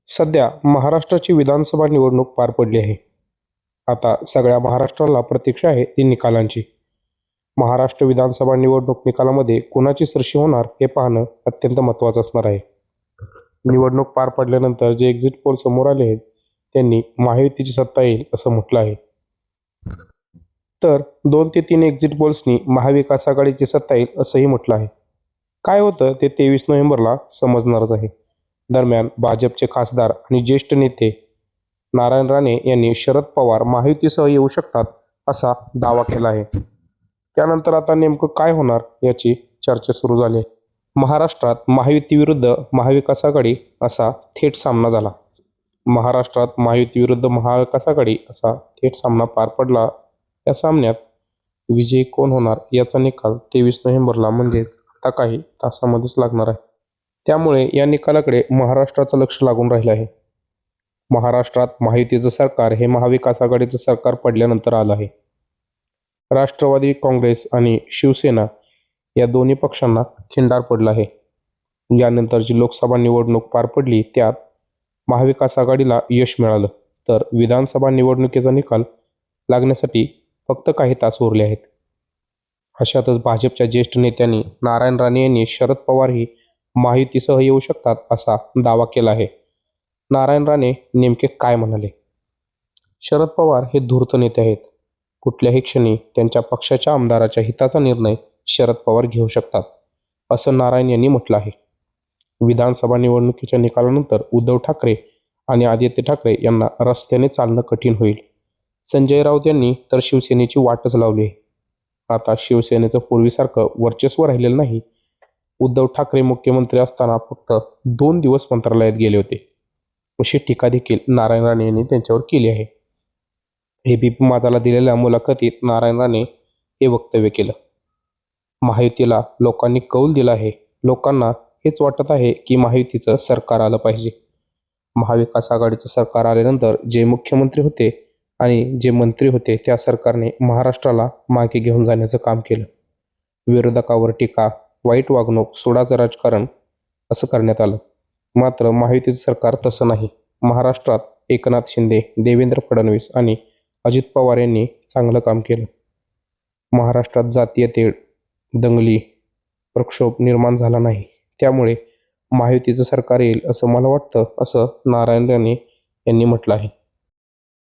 सध्या महाराष्ट्राची विधानसभा निवडणूक पार पडली आहे. आता सगळ्या महाराष्ट्राला प्रतीक्षा आहे ती निकालांची. महाराष्ट्र विधानसभा निवडणूक निकालामध्ये कुणाची सरशी होणार हे पाहणं अत्यंत महत्त्वाचं असणार आहे. निवडणूक पार पडल्यानंतर जे एक्झिट पोल समोर आले आहेत त्यांनी महायुतीची सत्ता येईल असं म्हटलं आहे. तर 2 ते 3 एक्झिट पोल्सनी महाविकास आघाडीची सत्ता येईल असंही म्हटलं आहे. काय होतं ते 23 नोव्हेंबरला समजणारच आहे. दरम्यान भाजपचे खासदार आणि ज्येष्ठ नेते नारायण राणे यांनी शरद पवार महायुतीसह येऊ शकतात असा दावा केला आहे. त्यानंतर आता नेमकं काय होणार याची चर्चा सुरू झाली आहे. महाराष्ट्रात महायुती विरुद्ध महाविकास आघाडी असा थेट सामना झाला. महाराष्ट्रात महायुती विरुद्ध महाविकास आघाडी असा थेट सामना पार पडला. या सामन्यात विजयी कोण होणार याचा निकाल 23 नोव्हेंबरला म्हणजेच आता काही तासामध्येच लागणार आहे. त्यामुळे या निकालाकडे महाराष्ट्राचं लक्ष लागून राहिलं आहे. महाराष्ट्रात महायुतीचं सरकार हे महाविकास आघाडीचं सरकार पडल्यानंतर आलं आहे. राष्ट्रवादी काँग्रेस आणि शिवसेना या दोन्ही पक्षांना खिंडार पडलं आहे. यानंतरची लोकसभा निवडणूक पार पडली त्यात महाविकास आघाडीला यश मिळालं. तर विधानसभा निवडणुकीचा निकाल लागण्यासाठी फक्त काही तास उरले आहेत. अशातच भाजपच्या ज्येष्ठ नेत्यांनी नारायण राणे यांनी शरद पवार ही महायुतीसह येऊ शकतात असा दावा केला आहे. नारायण राणे नेमके काय म्हणाले? शरद पवार हे धूर्त नेते आहेत. कुठल्याही क्षणी त्यांच्या पक्षाच्या आमदाराच्या हिताचा निर्णय शरद पवार घेऊ शकतात असं नारायण यांनी म्हटलं आहे. विधानसभा निवडणुकीच्या निकालानंतर उद्धव ठाकरे आणि आदित्य ठाकरे यांना रस्त्याने चालणं कठीण होईल. संजय राऊत यांनी तर शिवसेनेची वाटच लावली आहे. आता शिवसेनेचं पूर्वीसारखं वर्चस्व राहिलेलं नाही. उद्धव ठाकरे मुख्यमंत्री असताना फक्त 2 दिवस मंत्रालयात गेले होते अशी टीका देखील नारायण राणे यांनी त्यांच्यावर केली आहे. एबीपी माझाला दिलेल्या मुलाखतीत नारायण राणे हे वक्तव्य केलं. महायुतीला लोकांनी कौल दिला आहे. लोकांना हेच वाटत आहे की महायुतीचं सरकार आलं पाहिजे. महाविकास आघाडीचं सरकार आल्यानंतर जे मुख्यमंत्री होते आणि जे मंत्री होते त्या सरकारने महाराष्ट्राला मागे घेऊन जाण्याचं काम केलं. विरोधकावर टीका, वाईट वागणूक, सोडाचं राजकारण असं करण्यात आलं. मात्र महायुतीचं सरकार तसं नाही. महाराष्ट्रात एकनाथ शिंदे, देवेंद्र फडणवीस आणि अजित पवार यांनी चांगलं काम केलं. महाराष्ट्रात जातीय तेढ, दंगली, प्रक्षोभ निर्माण झाला नाही. त्यामुळे महायुतीचं सरकार येईल असं मला वाटतं असं नारायण राणे यांनी म्हटलं आहे.